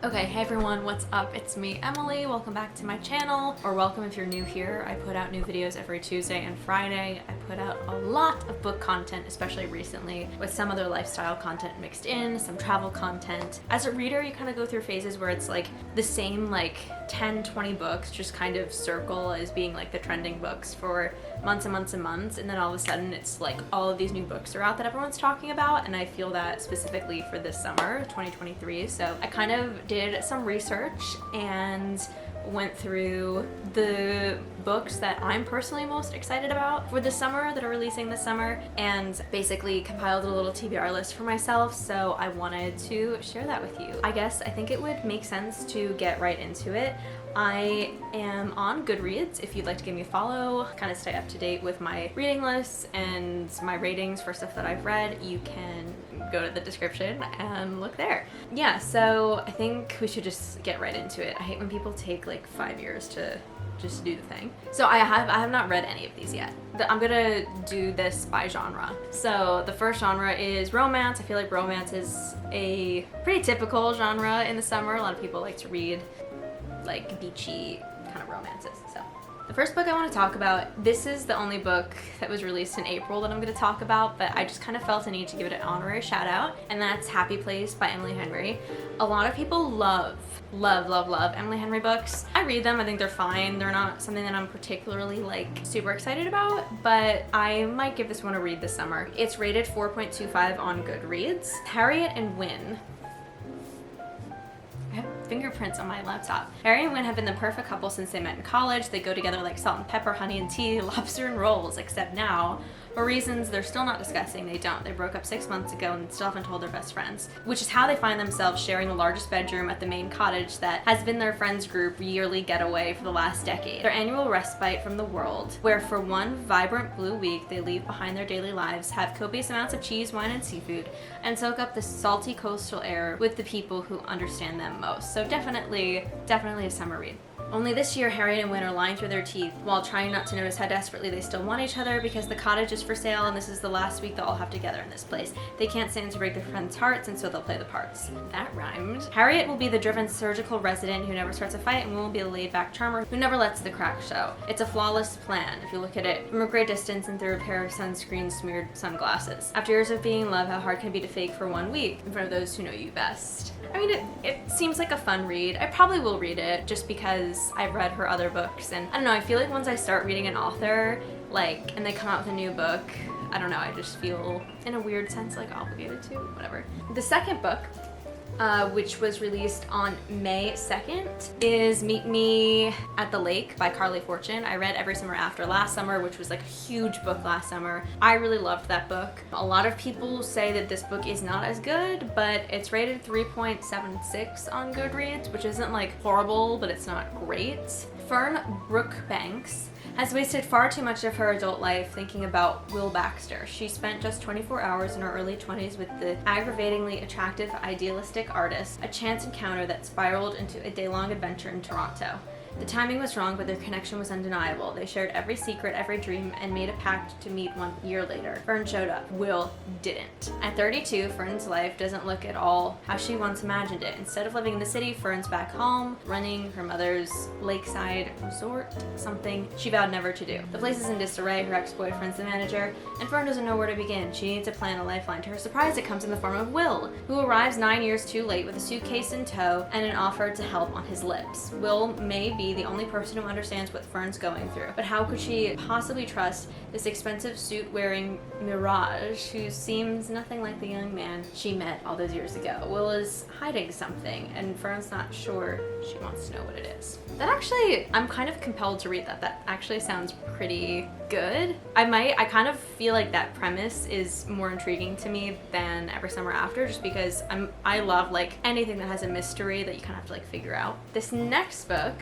Okay, hey everyone, what's up? It's me, Emily. Welcome back to my channel, or welcome if you're new here. I put out new videos every Tuesday and Friday. I put out a lot of book content, especially recently, with some other lifestyle content mixed in, some travel content. As a reader, you kind of go through phases where it's like the same like 10, 20 books just kind of circle as being like the trending books for months and months and months, and then all of a sudden it's like all of these new books are out that everyone's talking about, and I feel that specifically for this summer, 2023. So I kind of did some research and went through the books that I'm personally most excited about for this summer, that are releasing this summer, and basically compiled a little TBR list for myself, so I wanted to share that with you. I think it would make sense to get right into it. I am on Goodreads if you'd like to give me a follow, kind of stay up to date with my reading lists and my ratings for stuff that I've read. You can go to the description and look there. Yeah, so I think we should just get right into it. I hate when people take like 5 years to just do the thing. So I have not read any of these yet. I'm gonna do this by genre. So the first genre is romance. I feel like romance is a pretty typical genre in the summer. A lot of people like to read like beachy kind of romances. So the first book I want to talk about, this is the only book that was released in April that I'm going to talk about, but I just kind of felt a need to give it an honorary shout out, and that's Happy Place by Emily Henry. A lot of people love Emily Henry books. I read them, I think they're fine. They're not something that I'm particularly like super excited about, but I might give this one a read this summer. It's rated 4.25 on Goodreads. Harriet and Wynne. I have fingerprints on my laptop. Harry and Wynne have been the perfect couple since they met in college. They go together like salt and pepper, honey and tea, lobster and rolls, except now, for reasons they're still not discussing, they don't. They broke up 6 months ago and still haven't told their best friends, which is how they find themselves sharing the largest bedroom at the main cottage that has been their friends group yearly getaway for the last decade. Their annual respite from the world, where for one vibrant blue week they leave behind their daily lives, have copious amounts of cheese, wine, and seafood, and soak up the salty coastal air with the people who understand them most. So definitely a summer read. Only this year, Harriet and Wynne are lying through their teeth while trying not to notice how desperately they still want each other, because the cottage is for sale and this is the last week they'll all have together in this place. They can't stand to break their friends' hearts, and so they'll play the parts. That rhymed. Harriet will be the driven surgical resident who never starts a fight, and Wynne will be the laid-back charmer who never lets the cracks show. It's a flawless plan if you look at it from a great distance and through a pair of sunscreen-smeared sunglasses. After years of being in love, how hard can it be to fake for 1 week in front of those who know you best? I mean, it seems like a fun read. I probably will read it just because I've read her other books, and I don't know, I feel like once I start reading an author, like, and they come out with a new book, I don't know, I just feel in a weird sense like obligated to, whatever. The second book, which was released on May 2nd, is Meet Me at the Lake by Carley Fortune. I read Every Summer After last summer, which was like a huge book last summer. I really loved that book. A lot of people say that this book is not as good, but it's rated 3.76 on Goodreads, which isn't like horrible, but it's not great. Fern Brookbanks has wasted far too much of her adult life thinking about Will Baxter. She spent just 24 hours in her early 20s with the aggravatingly attractive, idealistic artist, a chance encounter that spiraled into a day-long adventure in Toronto. The timing was wrong, but their connection was undeniable. They shared every secret, every dream, and made a pact to meet 1 year later. Fern showed up. Will didn't. At 32, Fern's life doesn't look at all how she once imagined it. Instead of living in the city, Fern's back home, running her mother's lakeside resort, something she vowed never to do. The place is in disarray, her ex-boyfriend's the manager, and Fern doesn't know where to begin. She needs to plan a lifeline. To her surprise, it comes in the form of Will, who arrives 9 years too late with a suitcase in tow and an offer to help on his lips. Will may be the only person who understands what Fern's going through, but how could she possibly trust this expensive suit-wearing mirage who seems nothing like the young man she met all those years ago? Will is hiding something, and Fern's not sure she wants to know what it is. That actually, I'm kind of compelled to read that. That actually sounds pretty good. I kind of feel like that premise is more intriguing to me than Every Summer After, just because I love like anything that has a mystery that you kind of have to like figure out. This next book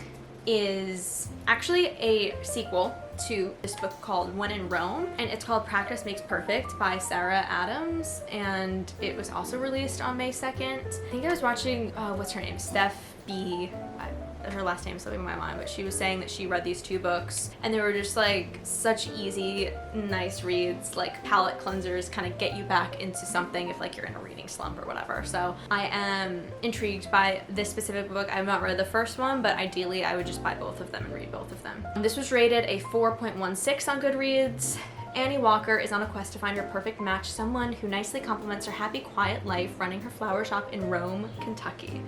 is actually a sequel to this book called When in Rome, and it's called Practice Makes Perfect by Sarah Adams, and it was also released on May 2nd. I think I was watching, what's her name? Steph B. her last name is slipping my mind, but she was saying that she read these 2 books and they were just like such easy, nice reads, like palate cleansers, kind of get you back into something if like you're in a reading slump or whatever. So I am intrigued by this specific book. I have not read the first one, but ideally I would just buy both of them and read both of them. This was rated a 4.16 on Goodreads. Annie Walker is on a quest to find her perfect match, someone who nicely complements her happy, quiet life running her flower shop in Rome, Kentucky.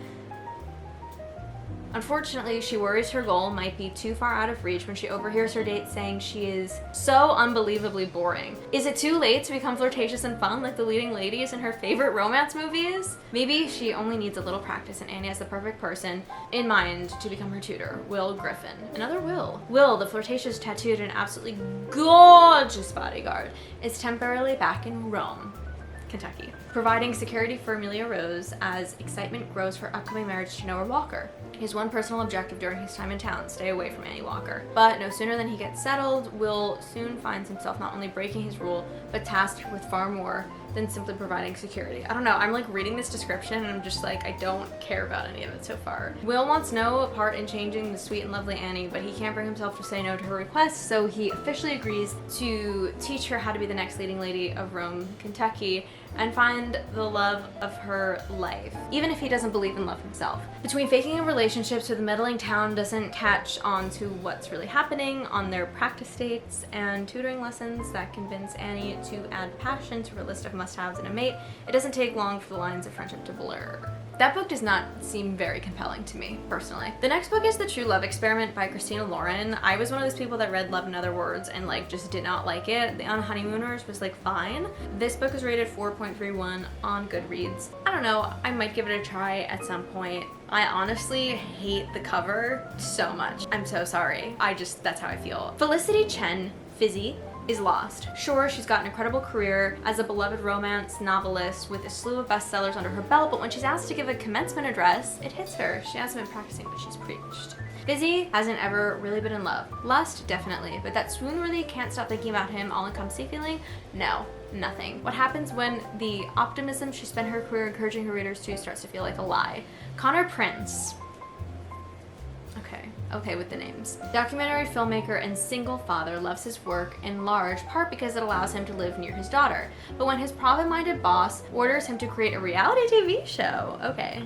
Unfortunately, she worries her goal might be too far out of reach when she overhears her date saying she is so unbelievably boring. Is it too late to become flirtatious and fun like the leading ladies in her favorite romance movies? Maybe she only needs a little practice and Annie has the perfect person in mind to become her tutor, Will Griffin. Another Will. Will, the flirtatious, tattooed, and absolutely gorgeous bodyguard, is temporarily back in Rome, Kentucky, providing security for Amelia Rose as excitement grows for upcoming marriage to Noah Walker. His one personal objective during his time in town, stay away from Annie Walker. But no sooner than he gets settled, Will soon finds himself not only breaking his rule, but tasked with far more than simply providing security. I don't know, I'm like reading this description and I'm just like, I don't care about any of it so far. Will wants no part in changing the sweet and lovely Annie, but he can't bring himself to say no to her request, so he officially agrees to teach her how to be the next leading lady of Rome, Kentucky, and find the love of her life, even if he doesn't believe in love himself. Between faking a relationship so the meddling town doesn't catch on to what's really happening on their practice dates, and tutoring lessons that convince Annie to add passion to her list of must-haves in a mate, it doesn't take long for the lines of friendship to blur. That book does not seem very compelling to me, personally. The next book is The True Love Experiment by Christina Lauren. I was one of those people that read Love in Other Words and like just did not like it. The On Honeymooners was like fine. This book is rated 4.31 on Goodreads. I don't know, I might give it a try at some point. I honestly hate the cover so much. I'm so sorry. That's how I feel. Felicity Chen, Fizzy, is lost. Sure, she's got an incredible career as a beloved romance novelist with a slew of bestsellers under her belt, but when she's asked to give a commencement address, it hits her. She hasn't been practicing, but she's preached. Fizzy hasn't ever really been in love. Lust, definitely, but that swoon-worthy can't stop thinking about him all-encompassing feeling? No, nothing. What happens when the optimism she spent her career encouraging her readers to starts to feel like a lie? Connor Prince. Okay with the names. Documentary filmmaker and single father loves his work in large part because it allows him to live near his daughter. But when his profit-minded boss orders him to create a reality TV show, okay,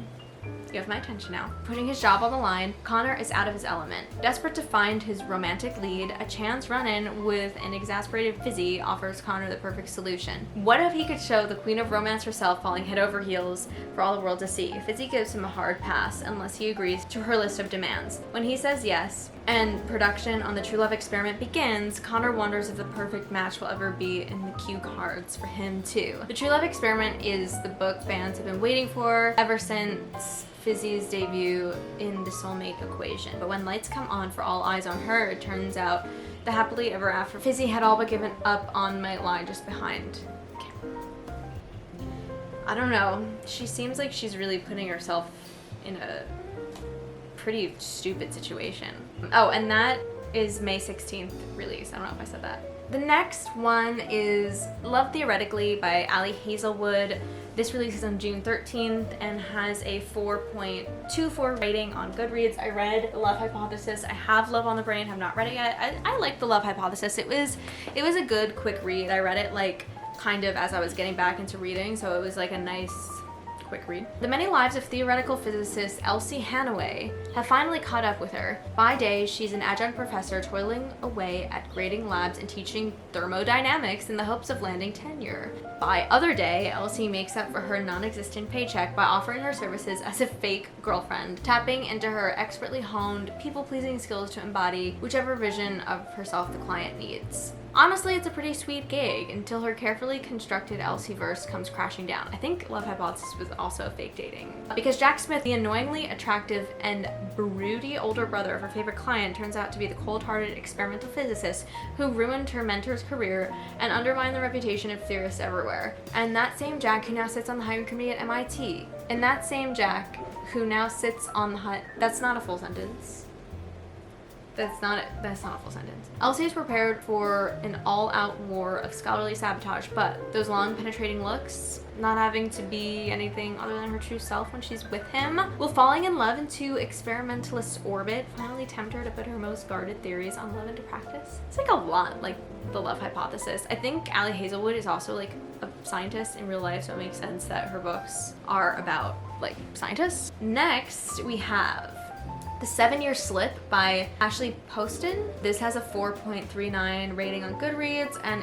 you have my attention now. Putting his job on the line, Connor is out of his element. Desperate to find his romantic lead, a chance run-in with an exasperated Fizzy offers Connor the perfect solution. What if he could show the queen of romance herself falling head over heels for all the world to see? Fizzy gives him a hard pass unless he agrees to her list of demands. When he says yes, and production on the True Love Experiment begins, Connor wonders if the perfect match will ever be in the cue cards for him too. The True Love Experiment is the book fans have been waiting for ever since Fizzy's debut in The Soulmate Equation. But when lights come on for all eyes on her, it turns out the happily ever after Fizzy had all but given up on might lie just behind camera. I don't know. She seems like she's really putting herself in a pretty stupid situation. Oh, and that is May 16th release. I don't know if I said that. The next one is Love Theoretically by Ali Hazelwood. This releases on June 13th and has a 4.24 rating on Goodreads. I read The Love Hypothesis. I have Love on the Brain, have not read it yet. I like The Love Hypothesis. It was a good quick read. I read it like kind of as I was getting back into reading, so it was like a nice quick read. The many lives of theoretical physicist Elsie Hanaway have finally caught up with her. By day, she's an adjunct professor toiling away at grading labs and teaching thermodynamics in the hopes of landing tenure. By other day, Elsie makes up for her non-existent paycheck by offering her services as a fake girlfriend, tapping into her expertly honed, people-pleasing skills to embody whichever vision of herself the client needs. Honestly, it's a pretty sweet gig until her carefully constructed Elsie-verse comes crashing down. I think Love Hypothesis was also fake dating. Because Jack Smith, the annoyingly attractive and broody older brother of her favorite client, turns out to be the cold-hearted experimental physicist who ruined her mentor's career and undermined the reputation of theorists everywhere. And that same Jack who now sits on the hiring committee at MIT. And that same Jack who now sits on the that's not a full sentence. That's not a full sentence. Elsie is prepared for an all-out war of scholarly sabotage, but those long penetrating looks, not having to be anything other than her true self when she's with him, will falling in love into experimentalist orbit finally tempt her to put her most guarded theories on love into practice? It's like a lot like the love hypothesis. I think Ali Hazelwood is also like a scientist in real life, so it makes sense that her books are about like scientists. Next, we have The 7-Year Slip by Ashley Poston. This has a 4.39 rating on Goodreads and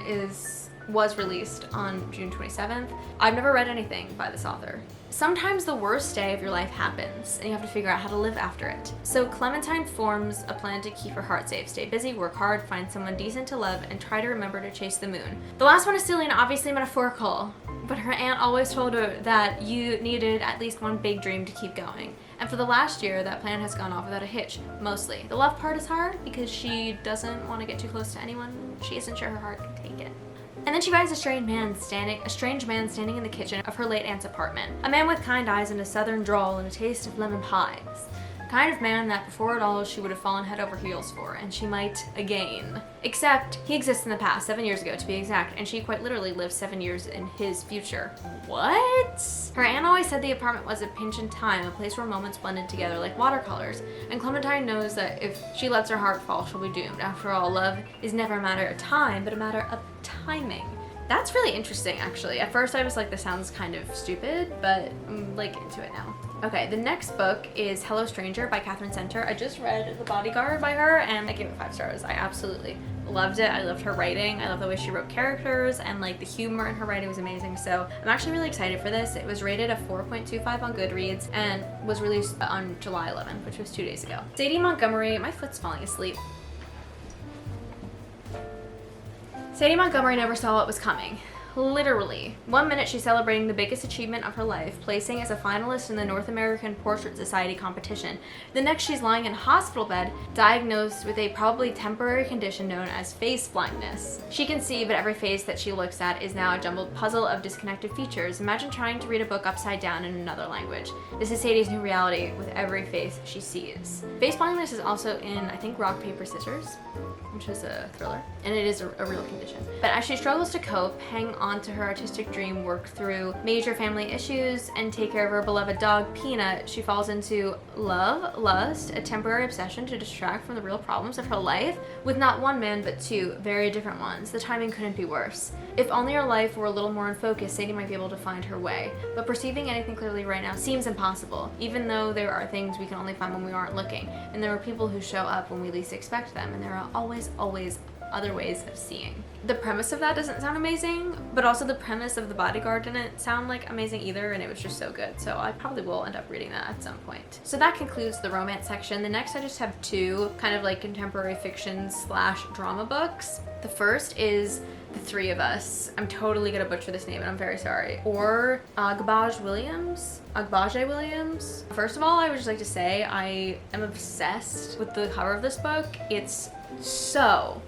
was released on June 27th. I've never read anything by this author. Sometimes the worst day of your life happens, and you have to figure out how to live after it. So Clementine forms a plan to keep her heart safe, stay busy, work hard, find someone decent to love, and try to remember to chase the moon. The last one is silly and obviously metaphorical, but her aunt always told her that you needed at least one big dream to keep going. And for the last year, that plan has gone off without a hitch, mostly. The love part is hard because she doesn't want to get too close to anyone. She isn't sure her heart can take it. And then she finds a strange man standing in the kitchen of her late aunt's apartment. A man with kind eyes and a southern drawl and a taste of lemon pies. The kind of man that before it all she would have fallen head over heels for, and she might again. Except he exists in the past, 7 years ago to be exact, and she quite literally lives 7 years in his future. What? Her aunt always said the apartment was a pinch in time, a place where moments blended together like watercolors, and Clementine knows that if she lets her heart fall, she'll be doomed. After all, love is never a matter of time, but a matter of timing. That's really interesting, actually. At first I was like, this sounds kind of stupid, but I'm like into it now. Okay, the next book is Hello Stranger by Katherine Center. I just read The Bodyguard by her and I gave it 5 stars. I absolutely loved it. I loved her writing. I love the way she wrote characters, and like the humor in her writing was amazing. So I'm actually really excited for this. It was rated a 4.25 on Goodreads and was released on July 11th, which was 2 days ago. Sadie Montgomery, my foot's falling asleep. Sadie Montgomery never saw what was coming. Literally. 1 minute she's celebrating the biggest achievement of her life, placing as a finalist in the North American Portrait Society competition. The next she's lying in a hospital bed, diagnosed with a probably temporary condition known as face blindness. She can see, but every face that she looks at is now a jumbled puzzle of disconnected features. Imagine trying to read a book upside down in another language. This is Sadie's new reality with every face she sees. Face blindness is also in, I think, Rock, Paper, Scissors, which is a thriller, and it is a real condition. But as she struggles to cope, hang on to her artistic dream, work through major family issues, and take care of her beloved dog, Peanut, she falls into love, lust, a temporary obsession to distract from the real problems of her life, with not one man, but 2 very different ones. The timing couldn't be worse. If only her life were a little more in focus, Sadie might be able to find her way. But perceiving anything clearly right now seems impossible, even though there are things we can only find when we aren't looking, and there are people who show up when we least expect them, and there are always other ways of seeing. The premise of that doesn't sound amazing, but also the premise of The Bodyguard didn't sound like amazing either, and it was just so good. So I probably will end up reading that at some point. So that concludes the romance section. The next I just have 2 kind of like contemporary fiction / drama books. The first is The Three of Us. I'm totally gonna butcher this name and I'm very sorry. Ore Agbaje-Williams? First of all, I would just like to say I am obsessed with the cover of this book. It's so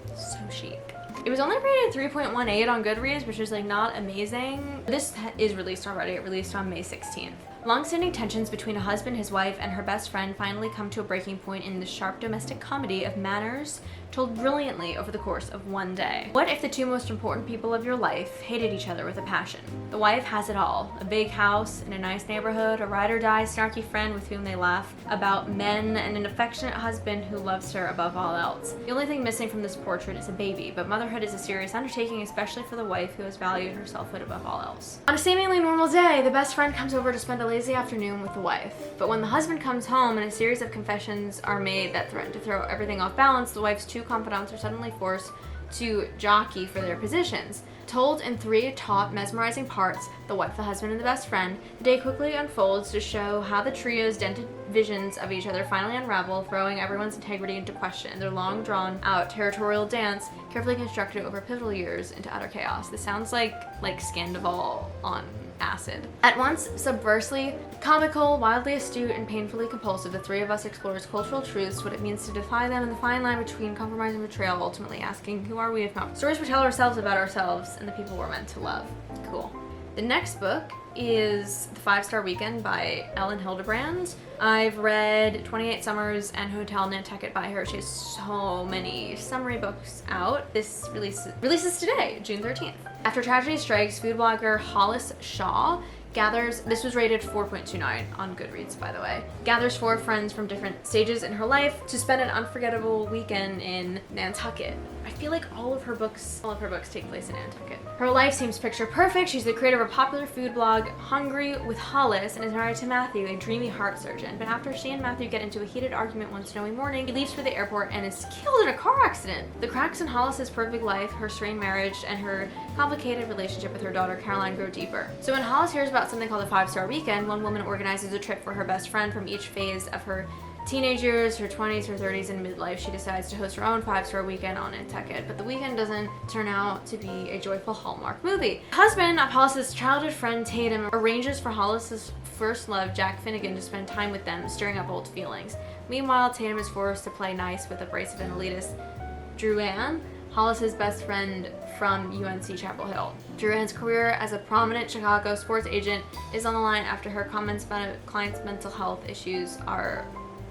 chic. It was only rated 3.18 on Goodreads, which is like not amazing. This is released already. It released on May 16th. Long-standing tensions between a husband, his wife, and her best friend finally come to a breaking point in the sharp domestic comedy of manners told brilliantly over the course of one day. What if the 2 most important people of your life hated each other with a passion? The wife has it all. A big house in a nice neighborhood, a ride-or-die snarky friend with whom they laugh about men, and an affectionate husband who loves her above all else. The only thing missing from this portrait is a baby, but motherhood is a serious undertaking, especially for the wife who has valued her selfhood above all else. On a seemingly normal day, the best friend comes over to spend a lazy afternoon with the wife. But when the husband comes home and a series of confessions are made that threaten to throw everything off balance, the wife's 2 confidants are suddenly forced to jockey for their positions. Told in 3 taut, mesmerizing parts, the wife, the husband, and the best friend, the day quickly unfolds to show how the trio's dented visions of each other finally unravel, throwing everyone's integrity into question. Their long drawn out territorial dance, carefully constructed over pivotal years, into utter chaos. This sounds like Scandival on acid. At once subversively comical, wildly astute, and painfully compulsive, The Three of Us explores cultural truths, what it means to defy them, and the fine line between compromise and betrayal, ultimately asking, who are we if not stories we tell ourselves about ourselves and the people we're meant to love. Cool. The next book is The 5-Star Weekend by Elin Hilderbrand. I've read 28 Summers and Hotel Nantucket by her. She has so many summary books out. This releases today, June 13th. After tragedy strikes, food blogger Hollis Shaw gathers, this was rated 4.29 on Goodreads, by the way, gathers 4 friends from different stages in her life to spend an unforgettable weekend in Nantucket. I feel like all of her books take place in Nantucket. Her life seems picture perfect. She's the creator of a popular food blog, Hungry with Hollis, and is married to Matthew, a dreamy heart surgeon. But after she and Matthew get into a heated argument one snowy morning, he leaves for the airport and is killed in a car accident. The cracks in Hollis's perfect life, her strained marriage, and her complicated relationship with her daughter Caroline grow deeper. So when Hollis hears about something called the 5-Star Weekend, one woman organizes a trip for her best friend from each phase of her teenage years, her 20s, her 30s, and midlife. She decides to host her own 5-Star Weekend on Nantucket, but the weekend doesn't turn out to be a joyful Hallmark movie. The husband of Hollis's childhood friend Tatum arranges for Hollis's first love, Jack Finnegan, to spend time with them, stirring up old feelings. Meanwhile, Tatum is forced to play nice with abrasive and elitist Drew Ann, Hollis's best friend from UNC Chapel Hill. Drew Ann's career as a prominent Chicago sports agent is on the line after her comments about a client's mental health issues are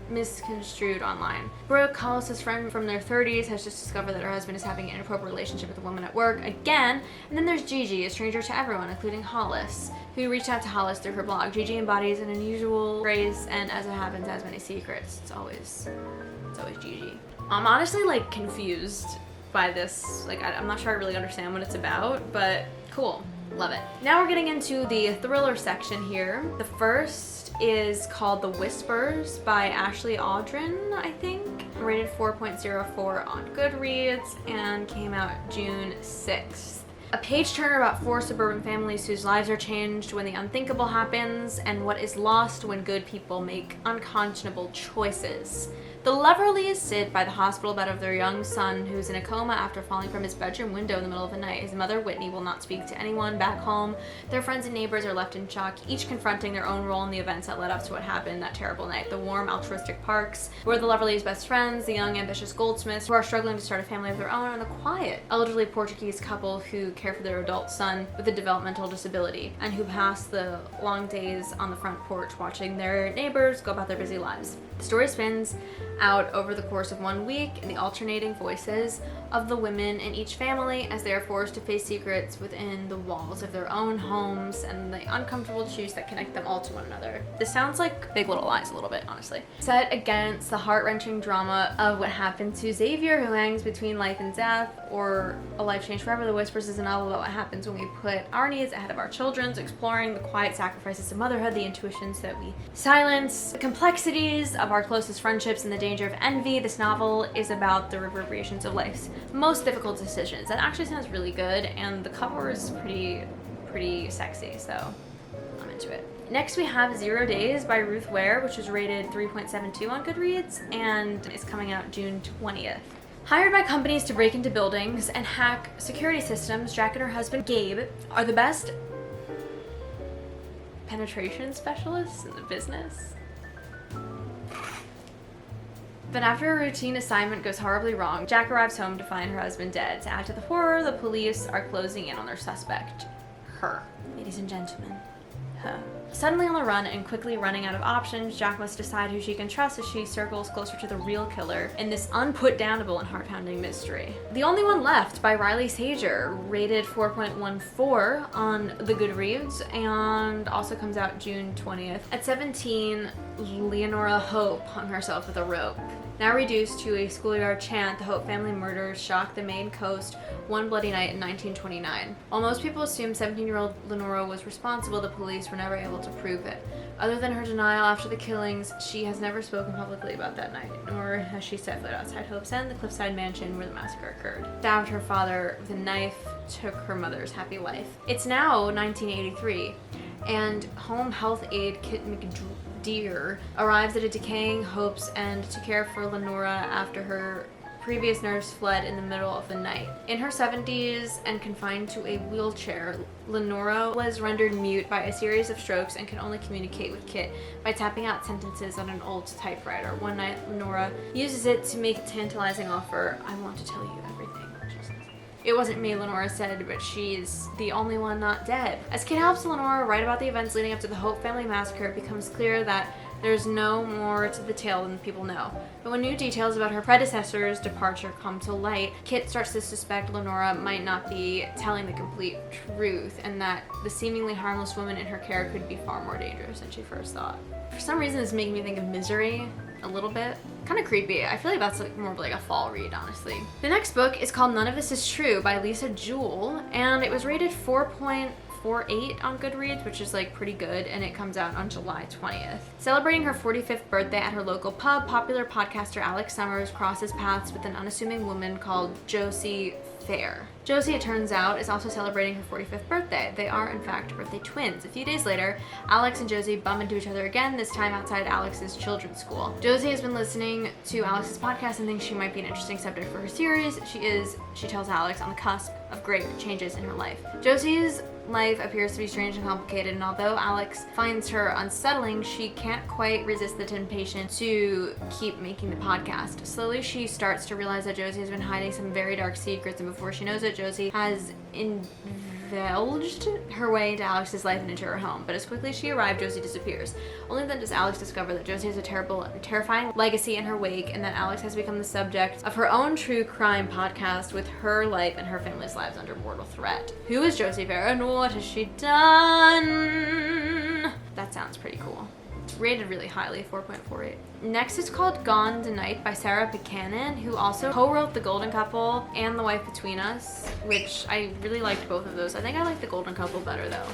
misconstrued online. Brooke, Hollis's friend from their 30s, has just discovered that her husband is having an inappropriate relationship with a woman at work again. And then there's Gigi, a stranger to everyone, including Hollis, who reached out to Hollis through her blog. Gigi embodies an unusual grace and, as it happens, has many secrets. It's always Gigi. I'm honestly like confused by this. Like I'm not sure I really understand what it's about, but cool. Love it. Now we're getting into the thriller section here. The first is called The Whispers by Ashley Audrain, I think. Rated 4.04 on Goodreads and came out June 6th. A page turner about 4 suburban families whose lives are changed when the unthinkable happens and what is lost when good people make unconscionable choices. The Leverleys sit by the hospital bed of their young son, who's in a coma after falling from his bedroom window in the middle of the night. His mother, Whitney, will not speak to anyone back home. Their friends and neighbors are left in shock, each confronting their own role in the events that led up to what happened that terrible night. The warm, altruistic parks, where the Leverleys' best friends, the young, ambitious Goldsmiths, who are struggling to start a family of their own, and the quiet, elderly Portuguese couple who care for their adult son with a developmental disability, and who pass the long days on the front porch watching their neighbors go about their busy lives. The story spins out over the course of 1 week in the alternating voices of the women in each family as they are forced to face secrets within the walls of their own homes and the uncomfortable truths that connect them all to one another. This sounds like Big Little Lies a little bit, honestly. Set against the heart-wrenching drama of what happened to Xavier, who hangs between life and death, or a life changed forever, The Whispers is a novel about what happens when we put our needs ahead of our children's, exploring the quiet sacrifices of motherhood, the intuitions that we silence, the complexities of our closest friendships, and the danger of envy. This novel is about the reverberations of life's most difficult decisions. That actually sounds really good, and the cover is pretty sexy, so I'm into it. Next we have 0 Days by Ruth Ware, which was rated 3.72 on Goodreads and is coming out June 20th. Hired by companies to break into buildings and hack security systems, Jack and her husband Gabe are the best penetration specialists in the business. But after a routine assignment goes horribly wrong, Jack arrives home to find her husband dead. To add to the horror, the police are closing in on their suspect. Her. Ladies and gentlemen. Her. Suddenly on the run and quickly running out of options, Jack must decide who she can trust as she circles closer to the real killer in this unput-downable and heart-pounding mystery. The Only One Left by Riley Sager, rated 4.14 on the Goodreads, and also comes out June 20th. At 17, Leonora Hope hung herself with a rope. Now reduced to a schoolyard chant, the Hope family murders shocked the Maine coast one bloody night in 1929. While most people assumed 17-year-old Lenora was responsible, the police were never able to prove it. Other than her denial after the killings, she has never spoken publicly about that night, nor has she set foot outside Hope's End, the cliffside mansion where the massacre occurred. Stabbed her father with a knife, took her mother's happy life. It's now 1983, and home health aide Kit McDeer arrives at a decaying Hope's End to care for Lenora after her previous nurse fled in the middle of the night. In her 70s and confined to a wheelchair, Lenora was rendered mute by a series of strokes and could only communicate with Kit by tapping out sentences on an old typewriter. One night, Lenora uses it to make a tantalizing offer. "I want to tell you everything," she says. "It wasn't me," Lenora said, "but she's the only one not dead." As Kit helps Lenora write about the events leading up to the Hope family massacre, it becomes clear that there's no more to the tale than people know. But when new details about her predecessor's departure come to light, Kit starts to suspect Lenora might not be telling the complete truth, and that the seemingly harmless woman in her care could be far more dangerous than she first thought. For some reason, it's making me think of Misery a little bit. Kind of creepy. I feel like that's like more of like a fall read, honestly. The next book is called None of This Is True by Lisa Jewell, and it was rated 4.48 on Goodreads, which is like pretty good, and it comes out on July 20th. Celebrating her 45th birthday at her local pub, popular podcaster Alex Summers crosses paths with an unassuming woman called Josie Fair. Josie, it turns out, is also celebrating her 45th birthday. They are, in fact, birthday twins. A few days later, Alex and Josie bump into each other again, this time outside Alex's children's school. Josie has been listening to Alex's podcast and thinks she might be an interesting subject for her series. She tells Alex, on the cusp of great changes in her life. Josie's life appears to be strange and complicated, and although Alex finds her unsettling, she can't quite resist the temptation to keep making the podcast. Slowly, she starts to realize that Josie has been hiding some very dark secrets, and before she knows it, Josie has indulged her way into Alex's life and into her home. But as quickly as she arrived, Josie disappears. Only then does Alex discover that Josie has a terrifying legacy in her wake, and that Alex has become the subject of her own true crime podcast with her life and her family's lives under mortal threat. Who is Josie Fair and what has she done? That sounds pretty cool. Rated really highly, 4.48. Next is called Gone Tonight by Sarah Pekkanen, who also co-wrote The Golden Couple and The Wife Between Us, which I really liked both of those. I think I like The Golden Couple better though.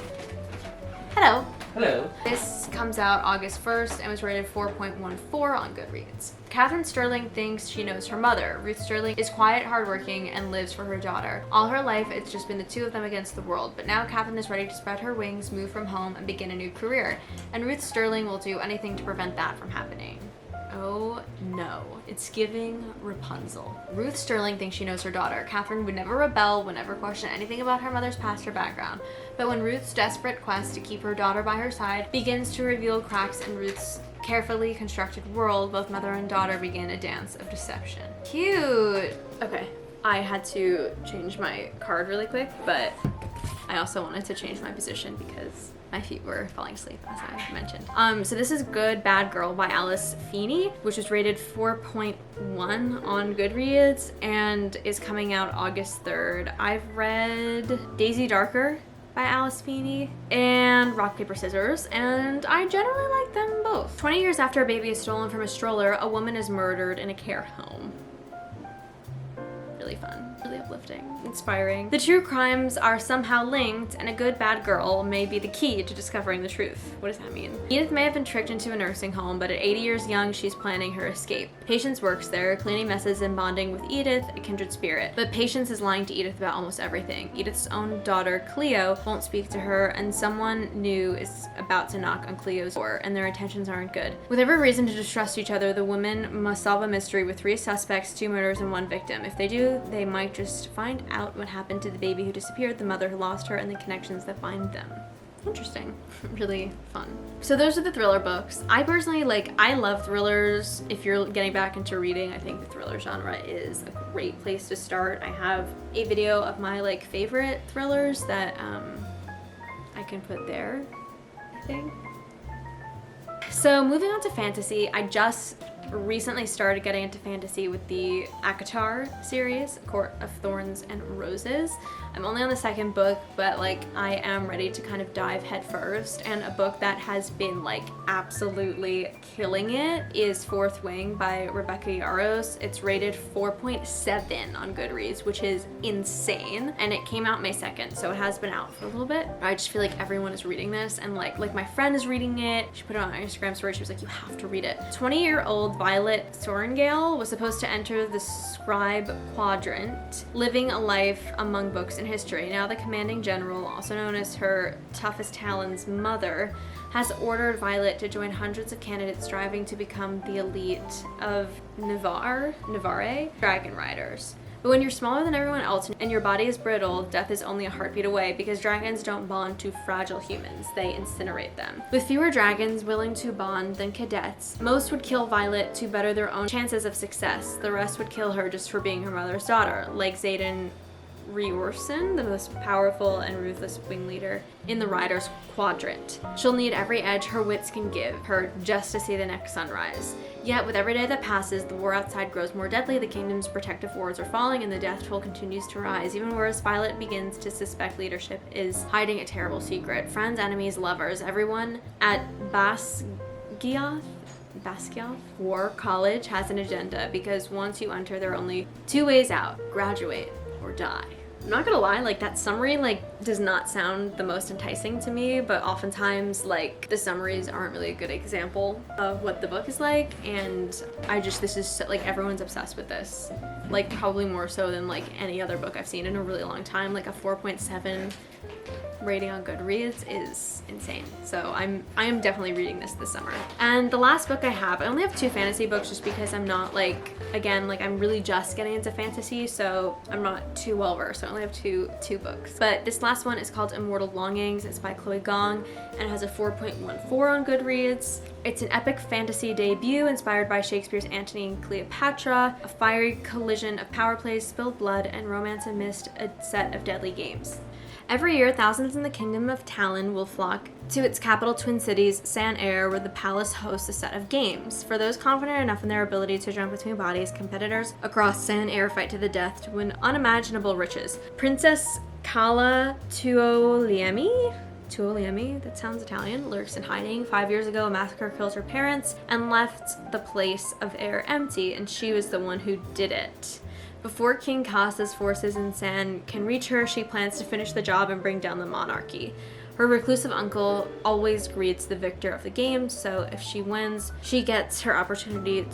Hello. Hello. This comes out August 1st and was rated 4.14 on Goodreads. Katherine Sterling thinks she knows her mother. Ruth Sterling is quiet, hardworking, and lives for her daughter. All her life, it's just been the two of them against the world. But now Katherine is ready to spread her wings, move from home, and begin a new career. And Ruth Sterling will do anything to prevent that from happening. Oh no, it's giving Rapunzel. Ruth Sterling thinks she knows her daughter. Katherine would never rebel, would never question anything about her mother's past or background. But when Ruth's desperate quest to keep her daughter by her side begins to reveal cracks in Ruth's carefully constructed world, both mother and daughter begin a dance of deception. Cute! Okay, I had to change my card really quick, but I also wanted to change my position because my feet were falling asleep, as I mentioned. So this is Good Bad Girl by Alice Feeney, which was rated 4.1 on Goodreads and is coming out August 3rd. I've read Daisy Darker by Alice Feeney and Rock, Paper, Scissors, and I generally like them both. 20 years after a baby is stolen from a stroller, a woman is murdered in a care home. Really fun, really uplifting, inspiring. The true crimes are somehow linked, and a good bad girl may be the key to discovering the truth. What does that mean? Edith may have been tricked into a nursing home, but at 80 years young, she's planning her escape. Patience works there, cleaning messes and bonding with Edith, a kindred spirit. But Patience is lying to Edith about almost everything. Edith's own daughter, Cleo, won't speak to her, and someone new is about to knock on Cleo's door, and their intentions aren't good. With every reason to distrust each other, the women must solve a mystery with 3 suspects, 2 murders, and 1 victim. If they do, they might just find out what happened to the baby who disappeared, the mother who lost her, and the connections that bind them. Interesting. Really fun. So those are the thriller books. I personally I love thrillers. If you're getting back into reading, I think the thriller genre is a great place to start. I have a video of my favorite thrillers that I can put there, I think. So moving on to fantasy, I just recently started getting into fantasy with the ACOTAR series, Court of Thorns and Roses. I'm only on the 2nd book, but I am ready to kind of dive head first. And a book that has been absolutely killing it is Fourth Wing by Rebecca Yarros. It's rated 4.7 on Goodreads, which is insane. And it came out May 2nd, so it has been out for a little bit. I just feel like everyone is reading this, and like my friend is reading it. She put it on her Instagram story. She was like, you have to read it. 20-year-old Violet Sorengale was supposed to enter the Scribe Quadrant, living a life among books and history. Now the commanding general, also known as her toughest Talon's mother, has ordered Violet to join hundreds of candidates striving to become the elite of Navarre dragon riders. But when you're smaller than everyone else and your body is brittle, death is only a heartbeat away, because dragons don't bond to fragile humans, they incinerate them. With fewer dragons willing to bond than cadets, most would kill Violet to better their own chances of success. The rest would kill her just for being her mother's daughter, like Xaden Riorson, the most powerful and ruthless wing leader in the Riders' Quadrant. She'll need every edge her wits can give her just to see the next sunrise. Yet, with every day that passes, the war outside grows more deadly, the kingdom's protective wards are falling, and the death toll continues to rise, even whereas Violet begins to suspect leadership is hiding a terrible secret. Friends, enemies, lovers, everyone at Basgiath War College has an agenda, because once you enter, there are only two ways out: graduate or die. I'm not gonna lie, like, that summary, like, does not sound the most enticing to me, but oftentimes, like, the summaries aren't really a good example of what the book is like, and this is, like, everyone's obsessed with this. Like, probably more so than, like, any other book I've seen in a really long time. Like, a 4.7 rating on Goodreads is insane. So I am definitely reading this summer. And the last book I only have 2 fantasy books, just because I'm not, like, again, like, I'm really just getting into fantasy, so I'm not too well versed. So I only have two books. But this last one is called Immortal Longings. It's by Chloe Gong and it has a 4.14 on Goodreads. It's an epic fantasy debut inspired by Shakespeare's Antony and Cleopatra, a fiery collision of power plays, spilled blood, and romance amidst a set of deadly games. Every year, thousands in the Kingdom of Talon will flock to its capital twin cities, San Air, where the palace hosts a set of games. For those confident enough in their ability to jump between bodies, competitors across San Air fight to the death to win unimaginable riches. Princess Kala Tuoliemi, that sounds Italian, lurks in hiding. 5 years ago, a massacre killed her parents and left the place of Air empty, and she was the one who did it. Before King Kasa's forces in San can reach her, she plans to finish the job and bring down the monarchy. Her reclusive uncle always greets the victor of the game, so if she wins, she gets her opportunity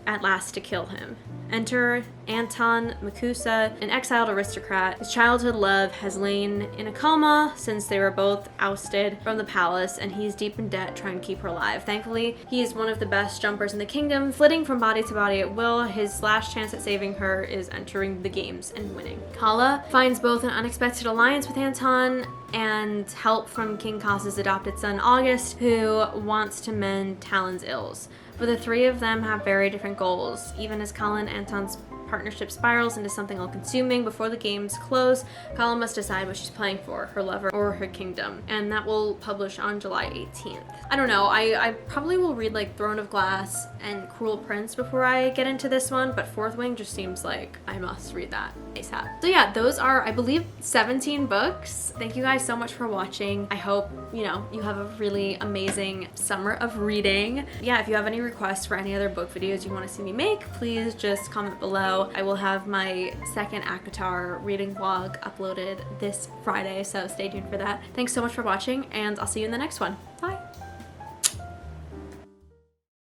at last to kill him. Enter Anton Makusa, an exiled aristocrat. His childhood love has lain in a coma since they were both ousted from the palace, and he's deep in debt trying to keep her alive. Thankfully, he is one of the best jumpers in the kingdom, flitting from body to body at will. His last chance at saving her is entering the games and winning. Kala finds both an unexpected alliance with Anton and help from King Kasa's adopted son August, who wants to mend Talon's ills. But the three of them have very different goals. Even as Kala and Anton's partnership spirals into something all-consuming, before the games close, Kala must decide what she's playing for, her lover or her kingdom. And that will publish on July 18th. I don't know, I probably will read like Throne of Glass and Cruel Prince before I get into this one, but Fourth Wing just seems like I must read that ASAP. So yeah, those are, I believe, 17 books. Thank you guys so much for watching. I hope, you have a really amazing summer of reading. Yeah, if you have any requests for any other book videos you want to see me make, please just comment below. I will have my second ACOTAR reading vlog uploaded this Friday, so stay tuned for that. Thanks so much for watching, and I'll see you in the next one. Bye!